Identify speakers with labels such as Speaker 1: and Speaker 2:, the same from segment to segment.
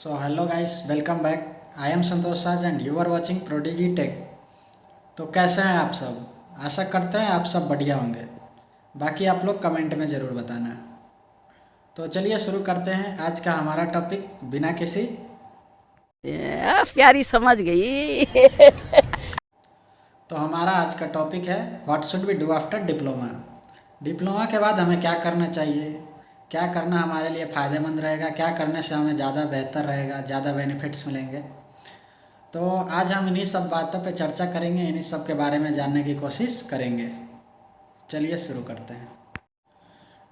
Speaker 1: So hello guys, welcome back. I am Santosh Raj and you are watching Prodigy Tech. तो कैसे हैं आप सब? आशा करते हैं आप सब बढ़िया होंगे। बाकी आप लोग कमेंट में ज़रूर बताना। तो चलिए शुरू करते हैं आज का हमारा टॉपिक बिना किसी
Speaker 2: प्यारी समझ गई।
Speaker 1: तो हमारा आज का टॉपिक है what should we do after diploma. Diploma के बाद हमें क्या करना चाहिए, क्या करना हमारे लिए फ़ायदेमंद रहेगा, क्या करने से हमें ज़्यादा बेहतर रहेगा, ज़्यादा बेनिफिट्स मिलेंगे। तो आज हम इन्हीं सब बातों पे चर्चा करेंगे, इन्हीं सब के बारे में जानने की कोशिश करेंगे। चलिए शुरू करते हैं।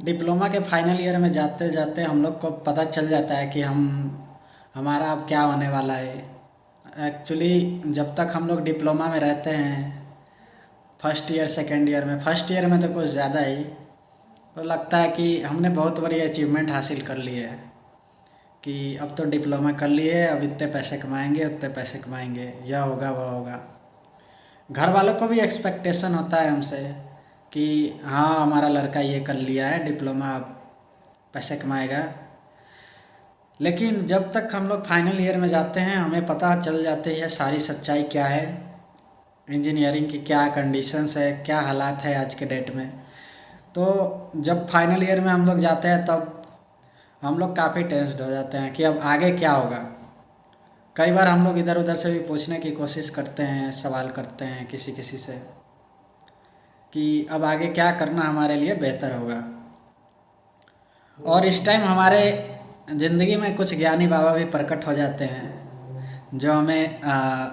Speaker 1: डिप्लोमा के फाइनल ईयर में जाते जाते हम लोग को पता चल जाता है कि हमारा अब क्या होने वाला है। एक्चुअली जब तक हम लोग डिप्लोमा में रहते हैं फर्स्ट ईयर सेकेंड ईयर में, फर्स्ट ईयर में तो कुछ ज़्यादा ही तो लगता है कि हमने बहुत बड़ी अचीवमेंट हासिल कर ली है कि अब तो डिप्लोमा कर लिए, अब इतने पैसे कमाएंगे उतने पैसे कमाएंगे, यह होगा वह होगा। घर वालों को भी एक्सपेक्टेशन होता है हमसे कि हाँ हमारा लड़का ये कर लिया है डिप्लोमा, अब पैसे कमाएगा। लेकिन जब तक हम लोग फाइनल ईयर में जाते हैं हमें पता चल जाती है सारी सच्चाई क्या है, इंजीनियरिंग की क्या कंडीशंस है, क्या हालात है आज के डेट में। तो जब फाइनल ईयर में हम लोग जाते हैं तब हम लोग काफ़ी टेंस्ड हो जाते हैं कि अब आगे क्या होगा। कई बार हम लोग इधर उधर से भी पूछने की कोशिश करते हैं, सवाल करते हैं किसी किसी से कि अब आगे क्या करना हमारे लिए बेहतर होगा। और इस टाइम हमारे ज़िंदगी में कुछ ज्ञानी बाबा भी प्रकट हो जाते हैं जो हमें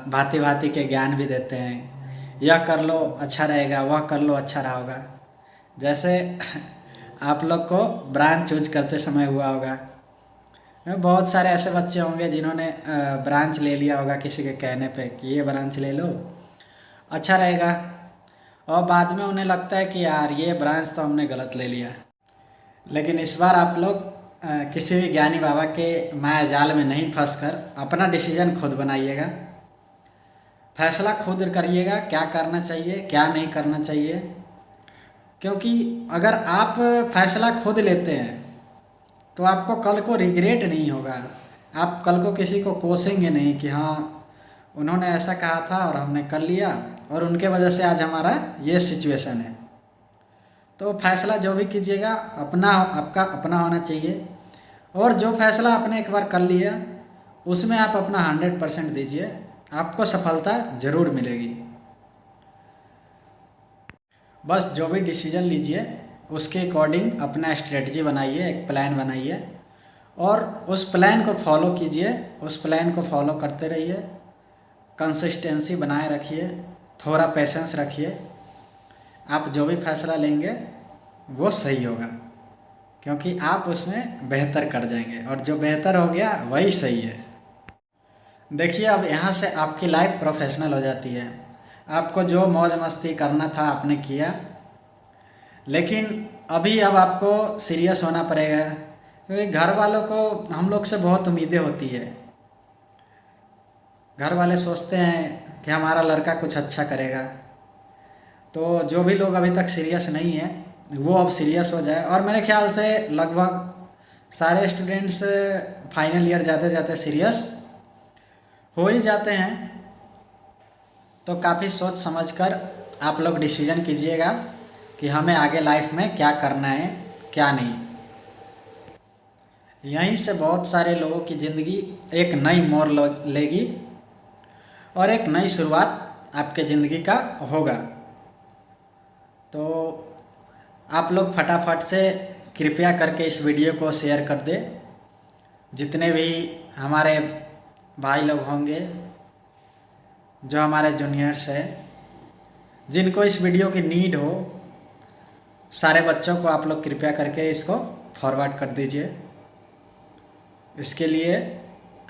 Speaker 1: भांति भांति के ज्ञान भी देते हैं। यह कर लो अच्छा रहेगा, वह कर लो अच्छा रहोगा। जैसे आप लोग को ब्रांच चूज करते समय हुआ होगा, बहुत सारे ऐसे बच्चे होंगे जिन्होंने ब्रांच ले लिया होगा किसी के कहने पे कि ये ब्रांच ले लो अच्छा रहेगा, और बाद में उन्हें लगता है कि यार ये ब्रांच तो हमने गलत ले लिया। लेकिन इस बार आप लोग किसी भी ज्ञानी बाबा के माया जाल में नहीं फंसकर अपना डिसीजन खुद बनाइएगा, फैसला खुद करिएगा क्या करना चाहिए क्या नहीं करना चाहिए। क्योंकि अगर आप फैसला खुद लेते हैं तो आपको कल को रिग्रेट नहीं होगा, आप कल को किसी को कोसेंगे नहीं कि हाँ उन्होंने ऐसा कहा था और हमने कर लिया और उनके वजह से आज हमारा ये सिचुएशन है। तो फैसला जो भी कीजिएगा आपका अपना होना चाहिए, और जो फैसला आपने एक बार कर लिया उसमें आप अपना 100% दीजिए, आपको सफलता ज़रूर मिलेगी। बस जो भी डिसीजन लीजिए उसके अकॉर्डिंग अपना स्ट्रेटजी बनाइए, एक प्लान बनाइए और उस प्लान को फॉलो कीजिए, उस प्लान को फॉलो करते रहिए, कंसिस्टेंसी बनाए रखिए, थोड़ा पेशेंस रखिए। आप जो भी फैसला लेंगे वो सही होगा क्योंकि आप उसमें बेहतर कर जाएंगे और जो बेहतर हो गया वही सही है। देखिए अब यहाँ से आपकी लाइफ प्रोफेशनल हो जाती है। आपको जो मौज मस्ती करना था आपने किया, लेकिन अब आपको सीरियस होना पड़ेगा क्योंकि घर वालों को हम लोग से बहुत उम्मीदें होती है। घर वाले सोचते हैं कि हमारा लड़का कुछ अच्छा करेगा। तो जो भी लोग अभी तक सीरियस नहीं है वो अब सीरियस हो जाए, और मेरे ख्याल से लगभग सारे स्टूडेंट्स फाइनल ईयर जाते जाते सीरियस हो ही जाते हैं। तो काफ़ी सोच समझकर आप लोग डिसीजन कीजिएगा कि हमें आगे लाइफ में क्या करना है क्या नहीं। यहीं से बहुत सारे लोगों की ज़िंदगी एक नई मोड़ लेगी और एक नई शुरुआत आपके ज़िंदगी का होगा। तो आप लोग फटाफट से कृपया करके इस वीडियो को शेयर कर दें। जितने भी हमारे भाई लोग होंगे जो हमारे जूनियर्स हैं जिनको इस वीडियो की नीड हो, सारे बच्चों को आप लोग कृपया करके इसको फॉरवर्ड कर दीजिए। इसके लिए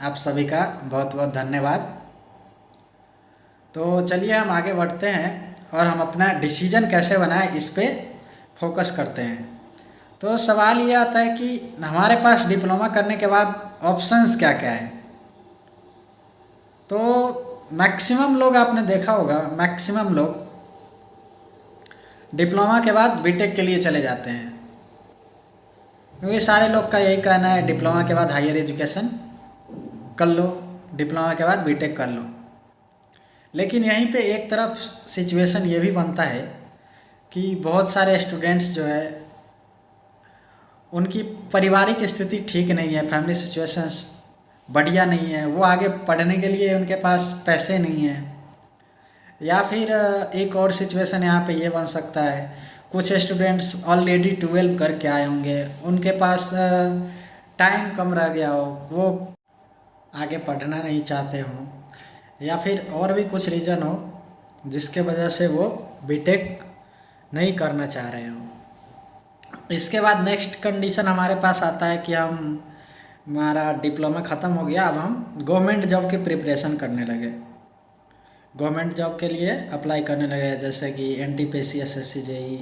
Speaker 1: आप सभी का बहुत बहुत धन्यवाद। तो चलिए हम आगे बढ़ते हैं और हम अपना डिसीजन कैसे बनाएं इस पे फोकस करते हैं। तो सवाल ये आता है कि हमारे पास डिप्लोमा करने के बाद ऑप्शंस क्या क्या है। तो मैक्सिमम लोग आपने देखा होगा, मैक्सिमम लोग डिप्लोमा के बाद बीटेक के लिए चले जाते हैं क्योंकि सारे लोग का यही कहना है डिप्लोमा के बाद हायर एजुकेशन कर लो, डिप्लोमा के बाद बीटेक कर लो। लेकिन यहीं पे एक तरफ सिचुएशन ये भी बनता है कि बहुत सारे स्टूडेंट्स जो है उनकी पारिवारिक स्थिति ठीक नहीं है, फैमिली सिचुएशंस बढ़िया नहीं है, वो आगे पढ़ने के लिए उनके पास पैसे नहीं है। या फिर एक और सिचुएशन यहाँ पे ये बन सकता है, कुछ स्टूडेंट्स ऑलरेडी 12 करके आए होंगे, उनके पास टाइम कम रह गया हो, वो आगे पढ़ना नहीं चाहते हों, या फिर और भी कुछ रीज़न हो जिसके वजह से वो बीटेक नहीं करना चाह रहे हो। इसके बाद नेक्स्ट कंडीशन हमारे पास आता है कि हमारा डिप्लोमा ख़त्म हो गया, अब हम गवर्नमेंट जॉब की प्रिपरेशन करने लगे, गवर्नमेंट जॉब के लिए अप्लाई करने लगे, जैसे कि NTPC, SSC, JEE,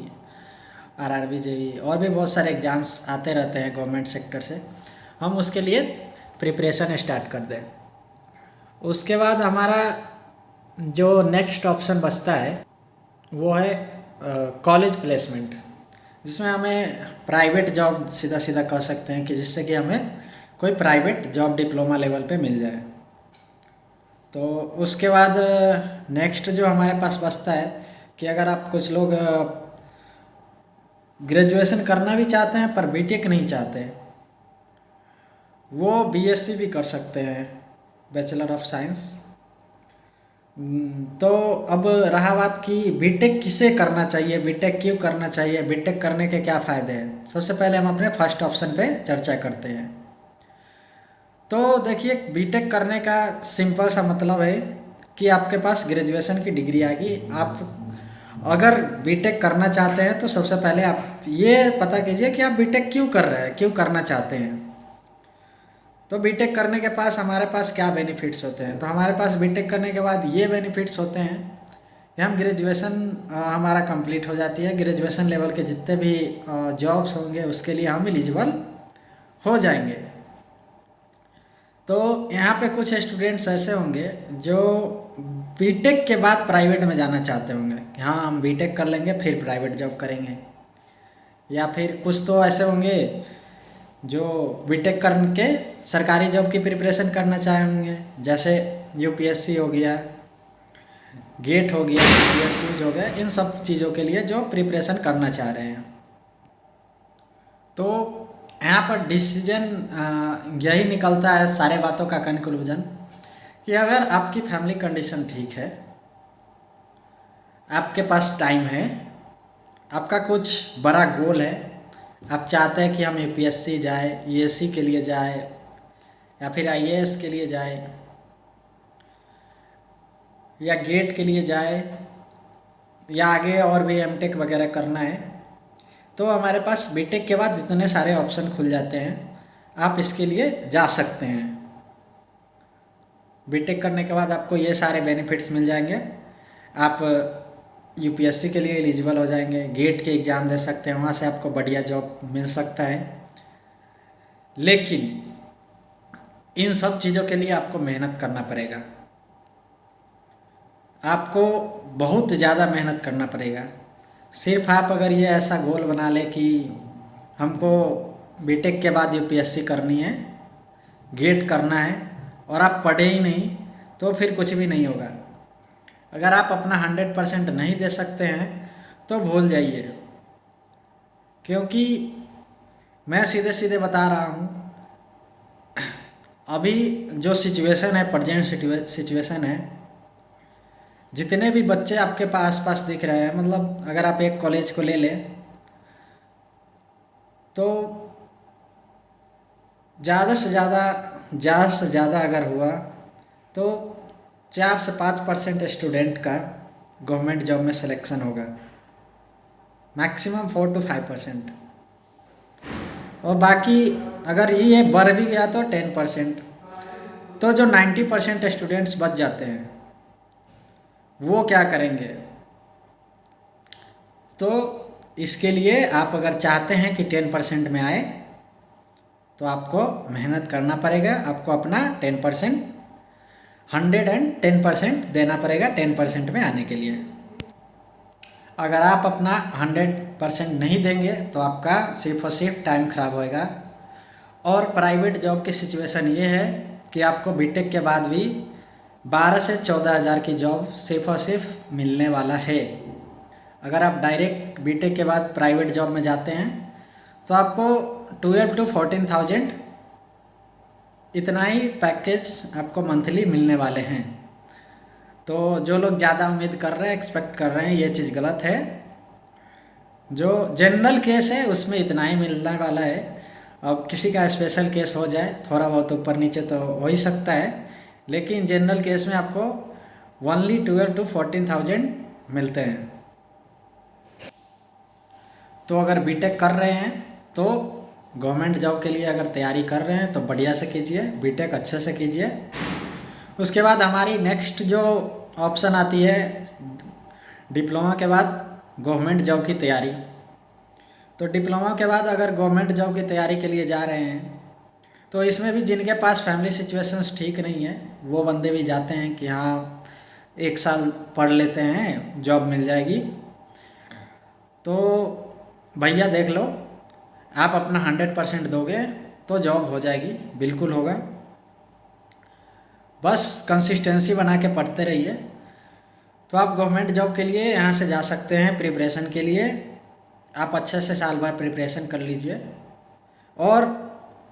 Speaker 1: RRB, JEE और भी बहुत सारे एग्ज़ाम्स आते रहते हैं गवर्नमेंट सेक्टर से, हम उसके लिए प्रिपरेशन स्टार्ट कर दें। उसके बाद हमारा जो नेक्स्ट ऑप्शन बचता है वो है कॉलेज प्लेसमेंट, जिसमें हमें प्राइवेट जॉब सीधा सीधा कह सकते हैं कि जिससे कि हमें कोई प्राइवेट जॉब डिप्लोमा लेवल पे मिल जाए। तो उसके बाद नेक्स्ट जो हमारे पास बचता है कि अगर आप कुछ लोग ग्रेजुएशन करना भी चाहते हैं पर बीटेक नहीं चाहते, वो BSc भी कर सकते हैं, बैचलर ऑफ साइंस। तो अब रहा बात कि बीटेक किसे करना चाहिए, बीटेक क्यों करना चाहिए, बीटेक करने के क्या फ़ायदे हैं। सबसे पहले हम अपने फर्स्ट ऑप्शन पे चर्चा करते हैं। तो देखिए, बीटेक करने का सिंपल सा मतलब है कि आपके पास ग्रेजुएशन की डिग्री आ गई। आप अगर बीटेक करना चाहते हैं तो सबसे पहले आप ये पता कीजिए कि आप बीटेक क्यों कर रहे हैं, क्यों करना चाहते हैं। तो बीटेक करने के पास हमारे पास क्या बेनिफिट्स होते हैं, तो हमारे पास बीटेक करने के बाद ये बेनिफिट्स होते हैं कि हम ग्रेजुएशन हमारा कंप्लीट हो जाती है, ग्रेजुएशन लेवल के जितने भी जॉब्स होंगे उसके लिए हम एलिजिबल हो जाएंगे। तो यहाँ पे कुछ स्टूडेंट्स ऐसे होंगे जो बीटेक के बाद प्राइवेट में जाना चाहते होंगे कि हाँ हम बीटेक कर लेंगे फिर प्राइवेट जॉब करेंगे, या फिर कुछ तो ऐसे होंगे जो बीटेक करके सरकारी जॉब की प्रिपरेशन करना चाहेंगे, जैसे UPSC हो गया, गेट हो गया, PSU हो गया, इन सब चीज़ों के लिए जो प्रिपरेशन करना चाह रहे हैं। तो यहाँ पर डिसीजन यही निकलता है, सारे बातों का कंक्लूजन, कि अगर आपकी फैमिली कंडीशन ठीक है, आपके पास टाइम है, आपका कुछ बड़ा गोल है, आप चाहते हैं कि हम UPSC जाए, ESC के लिए जाए, या फिर IAS के लिए जाए, या गेट के लिए जाए, या आगे और भी MTech वगैरह करना है, तो हमारे पास बीटेक के बाद इतने सारे ऑप्शन खुल जाते हैं, आप इसके लिए जा सकते हैं। बीटेक करने के बाद आपको ये सारे बेनिफिट्स मिल जाएंगे, आप UPSC के लिए एलिजिबल हो जाएंगे, गेट के एग्ज़ाम दे सकते हैं, वहाँ से आपको बढ़िया जॉब मिल सकता है। लेकिन इन सब चीज़ों के लिए आपको मेहनत करना पड़ेगा, आपको बहुत ज़्यादा मेहनत करना पड़ेगा। सिर्फ आप अगर ये ऐसा गोल बना ले कि हमको बीटेक के बाद UPSC करनी है, गेट करना है, और आप पढ़े ही नहीं, तो फिर कुछ भी नहीं होगा। अगर आप अपना 100% नहीं दे सकते हैं तो भूल जाइए, क्योंकि मैं सीधे सीधे बता रहा हूँ, अभी जो सिचुएशन है, प्रेजेंट सिचुएशन है, जितने भी बच्चे आपके पास दिख रहे हैं, मतलब अगर आप एक कॉलेज को ले लें तो ज़्यादा से ज़्यादा अगर हुआ तो 4 से 5% स्टूडेंट का गवर्नमेंट जॉब में सिलेक्शन होगा, मैक्सिमम 4 to 5%, और बाकी अगर ये बढ़ भी गया तो 10%। तो जो 90% स्टूडेंट्स बच जाते हैं वो क्या करेंगे। तो इसके लिए आप अगर चाहते हैं कि 10% में आए तो आपको मेहनत करना पड़ेगा, आपको अपना 110% देना पड़ेगा 10% में आने के लिए। अगर आप अपना 100% नहीं देंगे तो आपका सिर्फ और सिर्फ टाइम ख़राब होएगा। और प्राइवेट जॉब की सिचुएशन ये है कि आपको बीटेक के बाद भी 12 से 14 हज़ार की जॉब सिर्फ और सिर्फ मिलने वाला है। अगर आप डायरेक्ट बीटेक के बाद प्राइवेट जॉब में जाते हैं तो आपको 12 to 14,000 इतना ही पैकेज आपको मंथली मिलने वाले हैं। तो जो लोग ज़्यादा उम्मीद कर रहे हैं, एक्सपेक्ट कर रहे हैं, ये चीज़ गलत है। जो जनरल केस है उसमें इतना ही मिलने वाला है। अब किसी का स्पेशल केस हो जाए, थोड़ा बहुत ऊपर नीचे तो हो ही सकता है, लेकिन जनरल केस में आपको ओनली 12 to 14,000 मिलते हैं। तो अगर बीटेक कर रहे हैं तो गवर्नमेंट जॉब के लिए अगर तैयारी कर रहे हैं तो बढ़िया से कीजिए, बीटेक अच्छे से कीजिए। उसके बाद हमारी नेक्स्ट जो ऑप्शन आती है डिप्लोमा के बाद गवर्नमेंट जॉब की तैयारी। तो डिप्लोमा के बाद अगर गवर्नमेंट जॉब की तैयारी के लिए जा रहे हैं तो इसमें भी जिनके पास फैमिली सिचुएशंस ठीक नहीं है वो बंदे भी जाते हैं कि हाँ 1 साल पढ़ लेते हैं, जॉब मिल जाएगी। तो भैया देख लो, आप अपना 100% दोगे तो जॉब हो जाएगी, बिल्कुल होगा। बस कंसिस्टेंसी बना के पढ़ते रहिए। तो आप गवर्नमेंट जॉब के लिए यहाँ से जा सकते हैं प्रिपरेशन के लिए। आप अच्छे से साल भर प्रिपरेशन कर लीजिए। और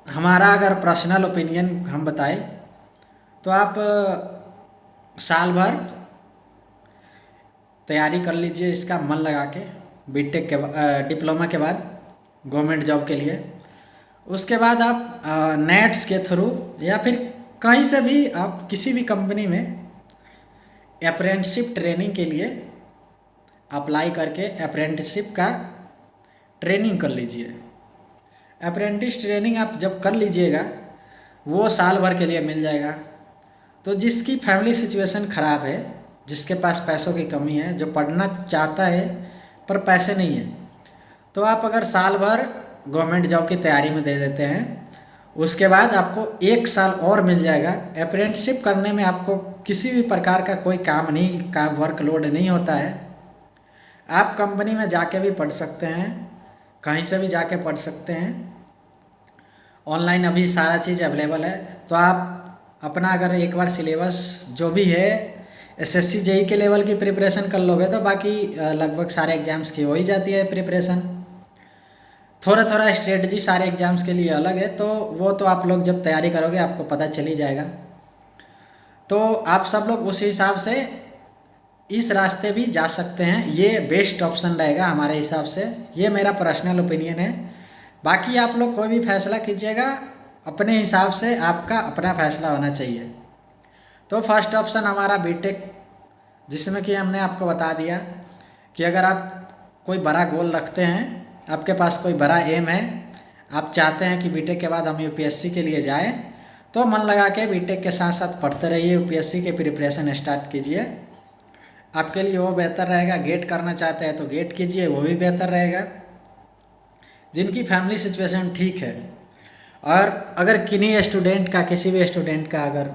Speaker 1: हमारा अगर पर्सनल ओपिनियन हम बताएं तो आप साल भर तैयारी कर लीजिए इसका मन लगा के, बीटेक के डिप्लोमा के बाद गवर्नमेंट जॉब के लिए। उसके बाद आप नेट्स के थ्रू या फिर कहीं से भी आप किसी भी कंपनी में अप्रेंटिसशिप ट्रेनिंग के लिए अप्लाई करके अप्रेंटिसशिप का ट्रेनिंग कर लीजिए। अप्रेंटिस ट्रेनिंग आप जब कर लीजिएगा वो साल भर के लिए मिल जाएगा। तो जिसकी फैमिली सिचुएशन ख़राब है, जिसके पास पैसों की कमी है, जो पढ़ना चाहता है पर पैसे नहीं है, तो आप अगर साल भर गवर्नमेंट जॉब की तैयारी में दे देते हैं, उसके बाद आपको 1 साल और मिल जाएगा। अप्रेंटिसशिप करने में आपको किसी भी प्रकार का कोई काम वर्कलोड नहीं होता है। आप कंपनी में जाके भी पढ़ सकते हैं, कहीं से भी जाके पढ़ सकते हैं। ऑनलाइन अभी सारा चीज़ अवेलेबल है। तो आप अपना अगर एक बार सिलेबस जो भी है एसएससी जेई के लेवल की प्रिपरेशन कर लोगे तो बाकी लगभग सारे एग्ज़ाम्स की हो ही जाती है प्रिपरेशन। थोड़ा थोड़ा स्ट्रेटजी सारे एग्ज़ाम्स के लिए अलग है, तो वो तो आप लोग जब तैयारी करोगे आपको पता चल ही जाएगा। तो आप सब लोग उस हिसाब से इस रास्ते भी जा सकते हैं। ये बेस्ट ऑप्शन रहेगा हमारे हिसाब से, ये मेरा पर्सनल ओपिनियन है। बाकी आप लोग कोई भी फैसला कीजिएगा अपने हिसाब से, आपका अपना फैसला होना चाहिए। तो फर्स्ट ऑप्शन हमारा बीटेक, जिसमें कि हमने आपको बता दिया कि अगर आप कोई बड़ा गोल रखते हैं, आपके पास कोई बड़ा एम है, आप चाहते हैं कि बीटेक के बाद हम यूपीएससी के लिए जाएं, तो मन लगा के बीटेक के साथ साथ पढ़ते रहिए, यूपीएससी के प्रिपरेशन स्टार्ट कीजिए। आपके लिए वो बेहतर रहेगा। गेट करना चाहते हैं तो गेट कीजिए, वो भी बेहतर रहेगा। जिनकी फैमिली सिचुएशन ठीक है, और अगर किन्हीं स्टूडेंट का, किसी भी स्टूडेंट का अगर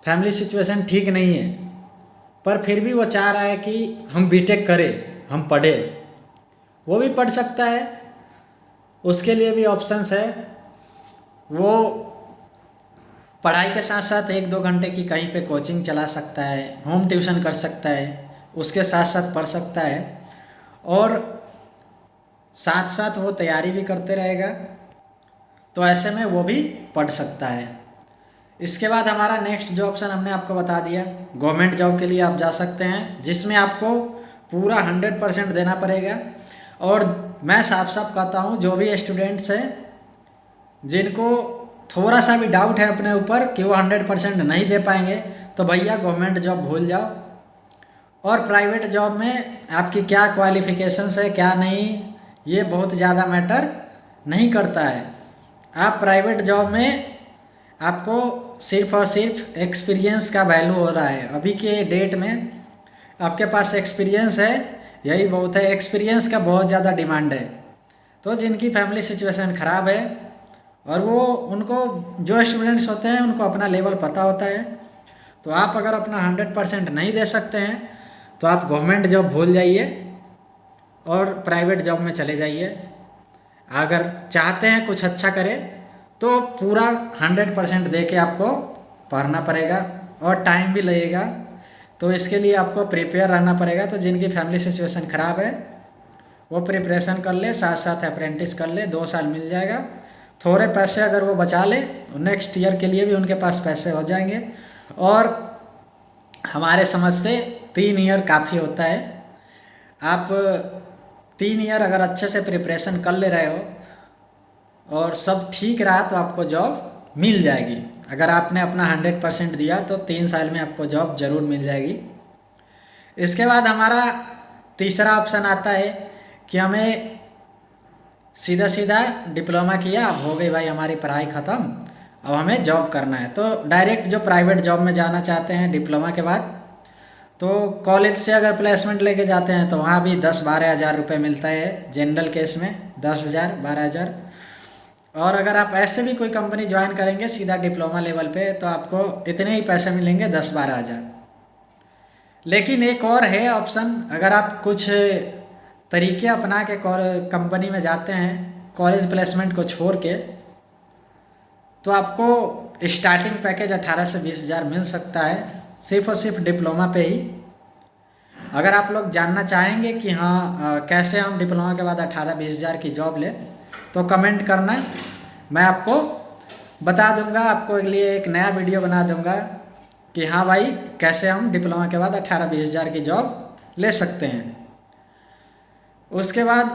Speaker 1: फैमिली सिचुएशन ठीक नहीं है पर फिर भी वो चाह रहा है कि हम बीटेक करें, हम पढ़े, वो भी पढ़ सकता है। उसके लिए भी ऑप्शंस है। वो पढ़ाई के साथ साथ 1-2 घंटे की कहीं पे कोचिंग चला सकता है, होम ट्यूशन कर सकता है, उसके साथ साथ पढ़ सकता है, और साथ साथ वो तैयारी भी करते रहेगा। तो ऐसे में वो भी पढ़ सकता है। इसके बाद हमारा नेक्स्ट जो ऑप्शन हमने आपको बता दिया, गवर्नमेंट जॉब के लिए आप जा सकते हैं, जिसमें आपको पूरा 100% देना पड़ेगा। और मैं साफ साफ कहता हूँ, जो भी स्टूडेंट्स हैं जिनको थोड़ा सा भी डाउट है अपने ऊपर कि वो 100% नहीं दे पाएंगे, तो भैया गवर्नमेंट जॉब भूल जाओ। और प्राइवेट जॉब में आपकी क्या क्वालिफिकेशंस है क्या नहीं, ये बहुत ज़्यादा मैटर नहीं करता है। आप प्राइवेट जॉब में आपको सिर्फ और सिर्फ एक्सपीरियंस का वैल्यू हो रहा है। अभी के डेट में आपके पास एक्सपीरियंस है, यही बहुत है। एक्सपीरियंस का बहुत ज़्यादा डिमांड है। तो जिनकी फैमिली सिचुएशन ख़राब है और वो उनको जो स्टूडेंट्स होते हैं उनको अपना लेवल पता होता है, तो आप अगर अपना 100% नहीं दे सकते हैं तो आप गवर्नमेंट जॉब भूल जाइए और प्राइवेट जॉब में चले जाइए। अगर चाहते हैं कुछ अच्छा करें तो पूरा 100% दे के आपको पढ़ना पड़ेगा और टाइम भी लगेगा। तो इसके लिए आपको प्रिपेयर रहना पड़ेगा। तो जिनकी फैमिली सिचुएशन ख़राब है वो प्रिपरेशन कर ले, साथ साथ अप्रेंटिस कर ले, 2 साल मिल जाएगा। थोड़े पैसे अगर वो बचा ले तो नेक्स्ट ईयर के लिए भी उनके पास पैसे हो जाएंगे। और हमारे समझ से 3 ईयर काफ़ी होता है। आप 3 ईयर अगर अच्छे से प्रिपरेशन कर ले रहे हो और सब ठीक रहा तो आपको जॉब मिल जाएगी। अगर आपने अपना 100% दिया तो 3 साल में आपको जॉब ज़रूर मिल जाएगी। इसके बाद हमारा तीसरा ऑप्शन आता है कि हमें सीधा सीधा डिप्लोमा किया, अब हो गई भाई हमारी पढ़ाई ख़त्म, अब हमें जॉब करना है। तो डायरेक्ट जो प्राइवेट जॉब में जाना चाहते हैं डिप्लोमा के बाद, तो कॉलेज से अगर प्लेसमेंट लेके जाते हैं तो वहाँ भी 10-12 हज़ार रुपये मिलता है। जनरल केस में 10,000 12,000। और अगर आप ऐसे भी कोई कंपनी ज्वाइन करेंगे सीधा डिप्लोमा लेवल पे तो आपको इतने ही पैसे मिलेंगे, 10-12 हज़ार। लेकिन एक और है ऑप्शन, अगर आप कुछ तरीके अपना के कंपनी में जाते हैं कॉलेज प्लेसमेंट को छोड़ के, तो आपको स्टार्टिंग पैकेज 18 से 20 हज़ार मिल सकता है, सिर्फ और सिर्फ डिप्लोमा पे ही। अगर आप लोग जानना चाहेंगे कि हाँ कैसे हम डिप्लोमा के बाद 18-20 हज़ार की जॉब ले, तो कमेंट करना, मैं आपको बता दूंगा। आपको के लिए एक नया वीडियो बना दूंगा कि हाँ भाई कैसे हम डिप्लोमा के बाद 18-20 हज़ार की जॉब ले सकते हैं। उसके बाद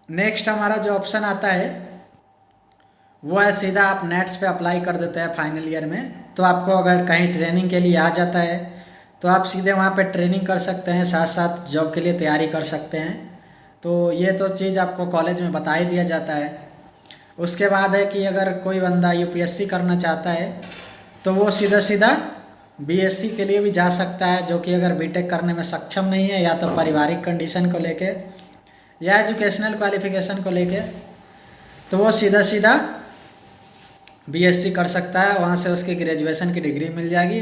Speaker 1: नेक्स्ट हमारा जो ऑप्शन आता है वो है सीधा आप नेट्स पे अप्लाई कर देते हैं फाइनल ईयर में। तो आपको अगर कहीं ट्रेनिंग के लिए आ जाता है तो आप सीधे वहाँ पे ट्रेनिंग कर सकते हैं, साथ साथ जॉब के लिए तैयारी कर सकते हैं। तो ये तो चीज़ आपको कॉलेज में बता ही दिया जाता है। उसके बाद है कि अगर कोई बंदा यूपीएससी करना चाहता है तो वो सीधा सीधा बीएससी के लिए भी जा सकता है, जो कि अगर बीटेक करने में सक्षम नहीं है या तो पारिवारिक कंडीशन को लेके या एजुकेशनल क्वालिफिकेशन को लेके, तो वो सीधा सीधा बीएससी कर सकता है। वहाँ से उसकी ग्रेजुएशन की डिग्री मिल जाएगी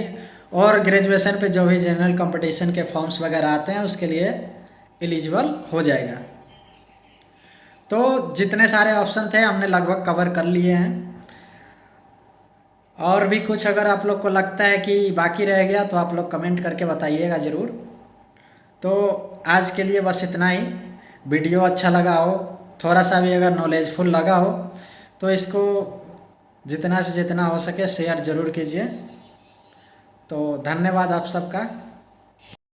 Speaker 1: और ग्रेजुएशन पे जो भी जनरल कंपटीशन के फॉर्म्स वगैरह आते हैं उसके लिए एलिजिबल हो जाएगा। तो जितने सारे ऑप्शन थे हमने लगभग कवर कर लिए हैं। और भी कुछ अगर आप लोग को लगता है कि बाकी रह गया तो आप लोग कमेंट करके बताइएगा ज़रूर। तो आज के लिए बस इतना ही। वीडियो अच्छा लगा हो, थोड़ा सा भी अगर नॉलेजफुल लगा हो तो इसको जितना से जितना हो सके शेयर ज़रूर कीजिए। तो धन्यवाद आप सबका।